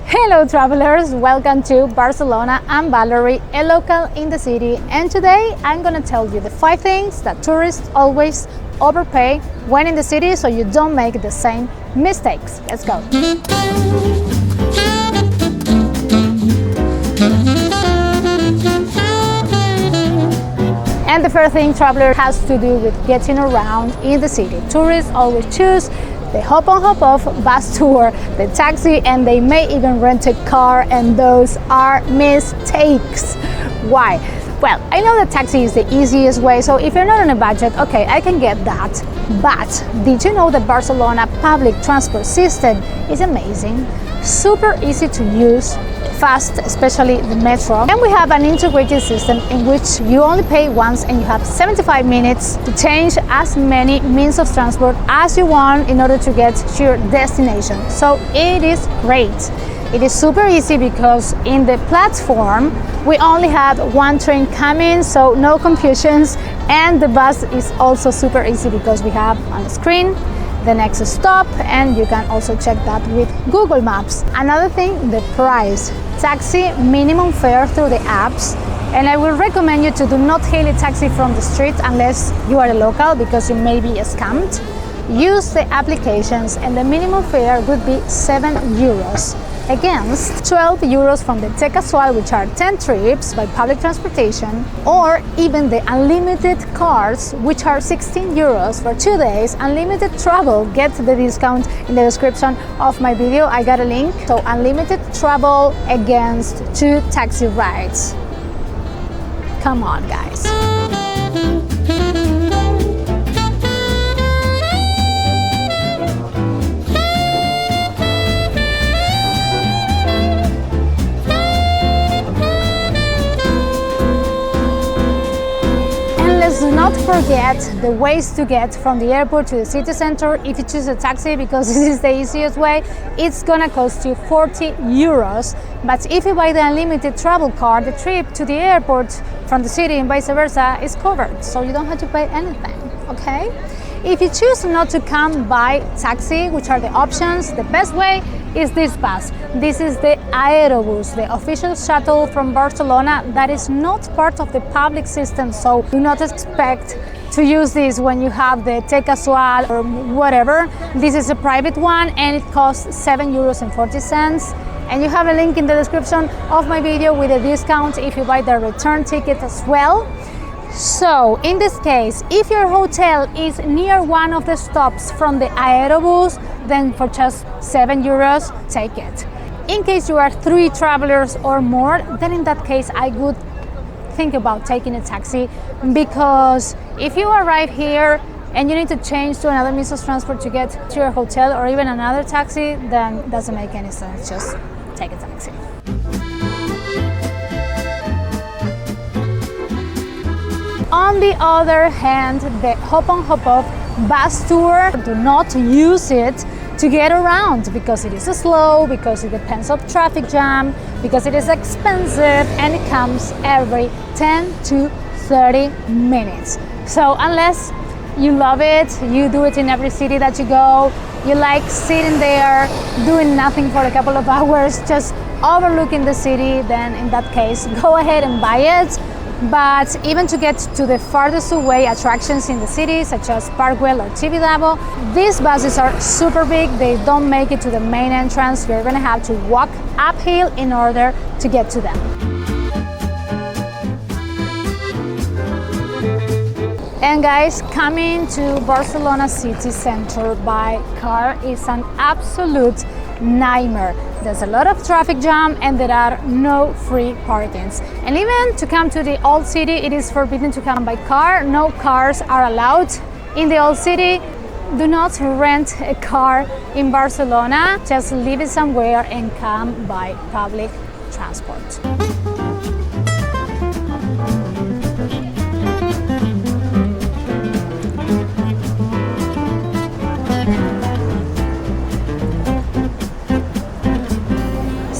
Hello travelers, welcome to Barcelona. I'm Valerie, a local in the city, and today I'm gonna tell you the 5 things that tourists always overpay when in the city so you don't make the same mistakes. Let's go. And the first thing, traveler, has to do with getting around in the city. Tourists always choose the hop on hop off bus tour, the taxi, and they may even rent a car, and those are mistakes. Why? Well, I know that taxi is the easiest way, so if you're not on a budget, okay, I can get that. But did you know the Barcelona public transport system is amazing? Super easy to use, fast, especially the metro. And we have an integrated system in which you only pay once and you have 75 minutes to change as many means of transport as you want in order to get to your destination. So it is great. It is super easy because in the platform we only have one train coming, so no confusions, and the bus is also super easy because we have on the screen the next stop, and you can also check that with Google Maps. Another thing, the price. Taxi minimum fare through the apps, and I will recommend you to do not hail a taxi from the street unless you are a local because you may be scammed. Use the applications, and the minimum fare would be 7 euros against 12 euros from the Te Casual, which are 10 trips by public transportation, or even the unlimited cards, which are 16 euros for 2 days. Unlimited travel, get the discount in the description of my video. I got a link. So unlimited travel against 2 taxi rides. Come on, guys. Do not forget the ways to get from the airport to the city center. If you choose a taxi, because this is the easiest way, it's gonna cost you 40 euros. But if you buy the unlimited travel card, the trip to the airport from the city and vice versa is covered, so you don't have to pay anything, okay? If you choose not to come by taxi, which are the options, the best way is this bus. This is the AEROBUS, the official shuttle from Barcelona that is not part of the public system, so do not expect to use this when you have the Te Casual or whatever. This is a private one and it costs 7 euros and 40 cents. And you have a link in the description of my video with a discount if you buy the return ticket as well. So in this case, if your hotel is near one of the stops from the AEROBUS, then for just 7 euros, take it. In case you are 3 travelers or more, then in that case I would think about taking a taxi, because if you arrive here and you need to change to another means of transport to get to your hotel or even another taxi, then it doesn't make any sense. Just take a taxi. On the other hand, the hop on hop off bus tour, do not use it to get around because it is slow, because it depends on traffic jam, because it is expensive, and it comes every 10 to 30 minutes. So unless you love it, you do it in every city that you go, you like sitting there doing nothing for a couple of hours, just overlooking the city, then in that case, go ahead and buy it. But even to get to the farthest away attractions in the city, such as Parkwell or Tibidabo, these buses are super big. They don't make it to the main entrance. You're gonna have to walk uphill in order to get to them. And guys, coming to Barcelona city center by car is an absolute nightmare. There's a lot of traffic jam and there are no free parkings. And even to come to the old city, it is forbidden to come by car. No cars are allowed in the old city. Do not rent a car in Barcelona. Just leave it somewhere and come by public transport.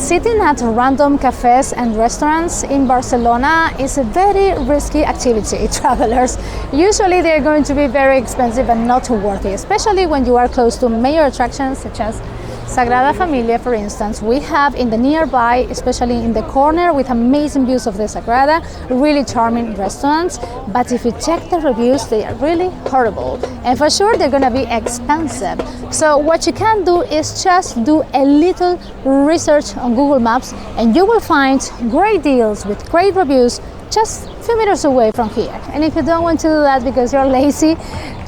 Sitting at random cafes and restaurants in Barcelona is a very risky activity, travelers. Usually they're going to be very expensive and not worthy, especially when you are close to major attractions such as Sagrada Familia, for instance, we have in the nearby, especially in the corner with amazing views of the Sagrada, really charming restaurants. But if you check the reviews, they are really horrible. And for sure, they're gonna be expensive. So what you can do is just do a little research on Google Maps and you will find great deals with great reviews just a few meters away from here. And if you don't want to do that because you're lazy,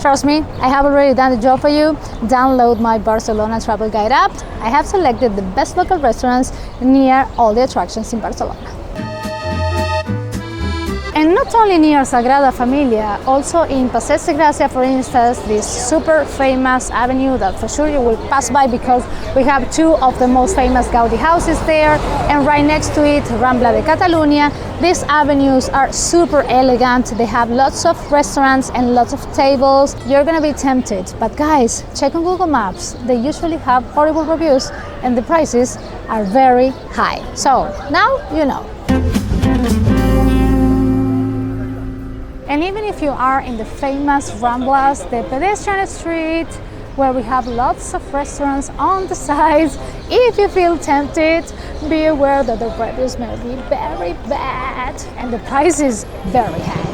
trust me, I have already done the job for you. Download my Barcelona travel guide app. I have selected the best local restaurants near all the attractions in Barcelona. And not only near Sagrada Familia, also in Passeig de Gràcia, for instance, this super famous avenue that for sure you will pass by because we have two of the most famous Gaudi houses there, and right next to it, Rambla de Catalunya. These avenues are super elegant. They have lots of restaurants and lots of tables. You're gonna be tempted, but guys, check on Google Maps. They usually have horrible reviews and the prices are very high. So now you know. And even if you are in the famous Ramblas, the pedestrian street, where we have lots of restaurants on the sides, if you feel tempted, be aware that the reviews may be very bad and the price is very high.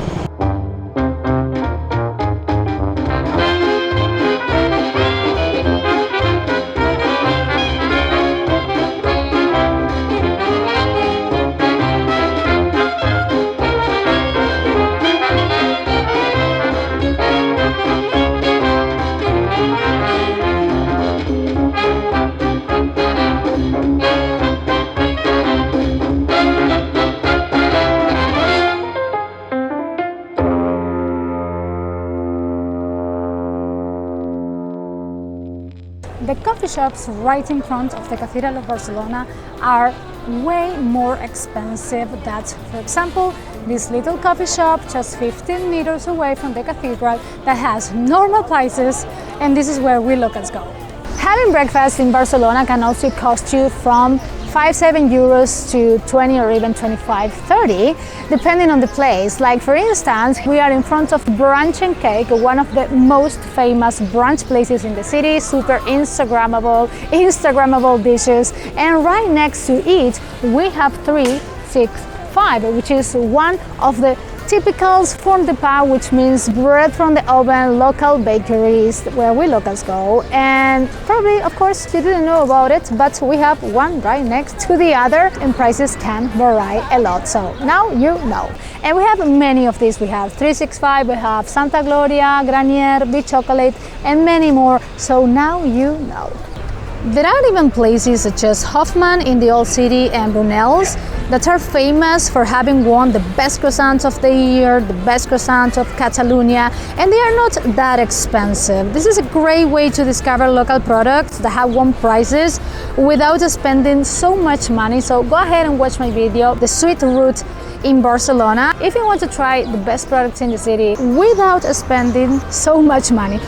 The coffee shops right in front of the Cathedral of Barcelona are way more expensive than, for example, this little coffee shop just 15 meters away from the cathedral that has normal prices, and this is where we locals go. Having breakfast in Barcelona can also cost you from 5-7 euros to 20 or even 25-30, depending on the place. Like for instance, we are in front of Brunch and Cake, one of the most famous brunch places in the city, super Instagrammable dishes, and right next to it we have 365, which is one of the typicals from the pan, which means bread from the oven, local bakeries where we locals go. And probably, of course, you didn't know about it, but we have one right next to the other and prices can vary a lot. So now you know. And we have many of these. We have 365, we have Santa Gloria, Granier, Big Chocolate, and many more. So now you know. There are even places such as Hoffman in the Old City and Brunel's that are famous for having won the best croissants of the year, the best croissants of Catalonia, and they are not that expensive. This is a great way to discover local products that have won prizes without spending so much money. So go ahead and watch my video, The Sweet Route in Barcelona, if you want to try the best products in the city without spending so much money.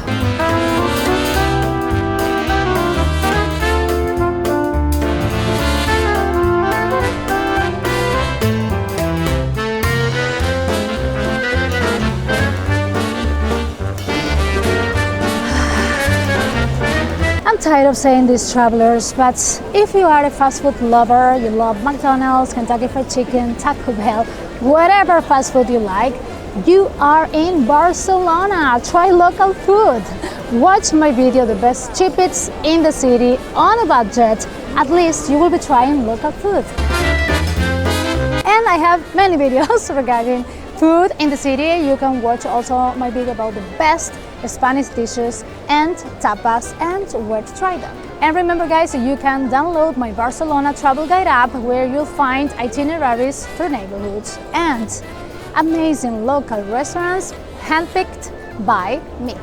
I'm tired of saying this, travelers, but if you are a fast food lover, you love McDonald's, Kentucky Fried Chicken, Taco Bell, whatever fast food you like, you are in Barcelona. Try local food. Watch my video, The Best Cheapest in the City, on a budget. At least you will be trying local food. And I have many videos regarding food in the city. You can watch also my video about the best Spanish dishes and tapas and where to try them. And remember guys, you can download my Barcelona travel guide app where you'll find itineraries through neighborhoods and amazing local restaurants handpicked by me.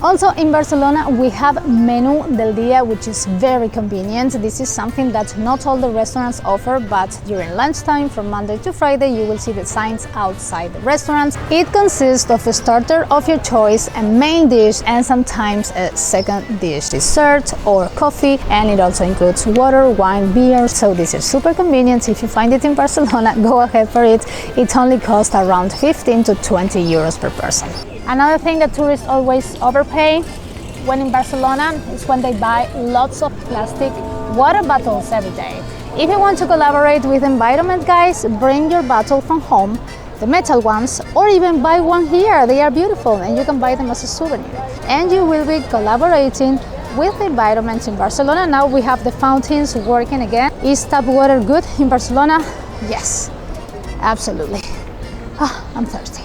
Also in Barcelona we have Menú del Día, which is very convenient. This is something that not all the restaurants offer, but during lunchtime from Monday to Friday you will see the signs outside the restaurants. It consists of a starter of your choice, a main dish, and sometimes a second dish, dessert or coffee, and it also includes water, wine, beer. So this is super convenient. If you find it in Barcelona, go ahead for it. It only costs around 15 to 20 euros per person. Another thing that tourists always overpay when in Barcelona is when they buy lots of plastic water bottles every day. If you want to collaborate with environment, guys, bring your bottle from home, the metal ones, or even buy one here. They are beautiful and you can buy them as a souvenir. And you will be collaborating with the environment in Barcelona. Now we have the fountains working again. Is tap water good in Barcelona? Yes, absolutely. I'm thirsty.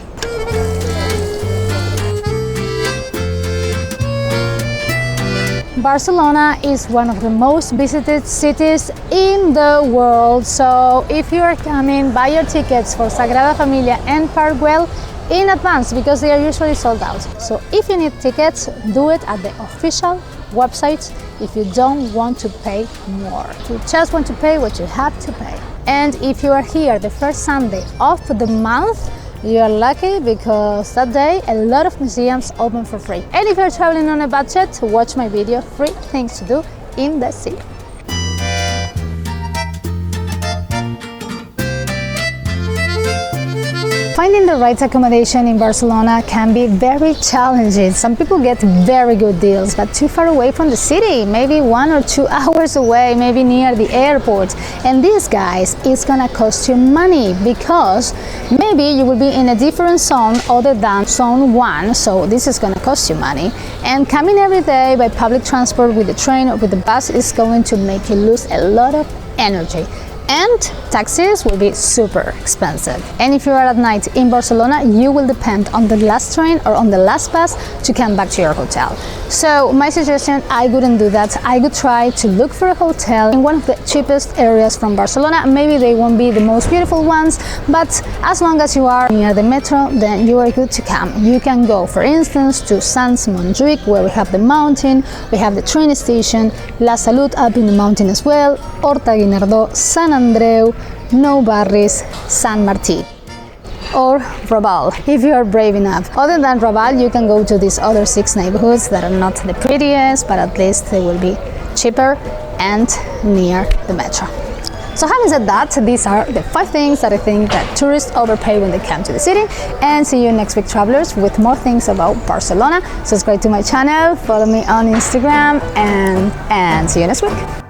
Barcelona is one of the most visited cities in the world, so if you are coming, buy your tickets for Sagrada Familia and Park Güell in advance because they are usually sold out. So if you need tickets, do it at the official websites if you don't want to pay more. If you just want to pay what you have to pay. And if you are here the first Sunday of the month, you are lucky because that day a lot of museums open for free. And if you're traveling on a budget, watch my video, 3 things to do in the city. Finding the right accommodation in Barcelona can be very challenging. Some people get very good deals, but too far away from the city, maybe 1 or 2 hours away, maybe near the airport. And this, guys, is gonna cost you money because maybe you will be in a different zone other than zone 1, so this is gonna cost you money. And coming every day by public transport with the train or with the bus is going to make you lose a lot of energy. And taxis will be super expensive. And if you are at night in Barcelona, you will depend on the last train or on the last bus to come back to your hotel. So my suggestion, I wouldn't do that. I would try to look for a hotel in one of the cheapest areas from Barcelona. Maybe they won't be the most beautiful ones, but as long as you are near the metro, then you are good to come. You can go, for instance, to Sants Montjuïc, where we have the mountain, we have the train station, La Salut up in the mountain as well, Horta Guinardó, Sant Andreu, Nou Barris, Sant Martí, or Raval, if you are brave enough. Other than Raval, you can go to these other 6 neighborhoods that are not the prettiest, but at least they will be cheaper and near the metro. So having said that, these are the 5 things that I think that tourists overpay when they come to the city. And see you next week, travelers, with more things about Barcelona. Subscribe to my channel, follow me on Instagram, and see you next week.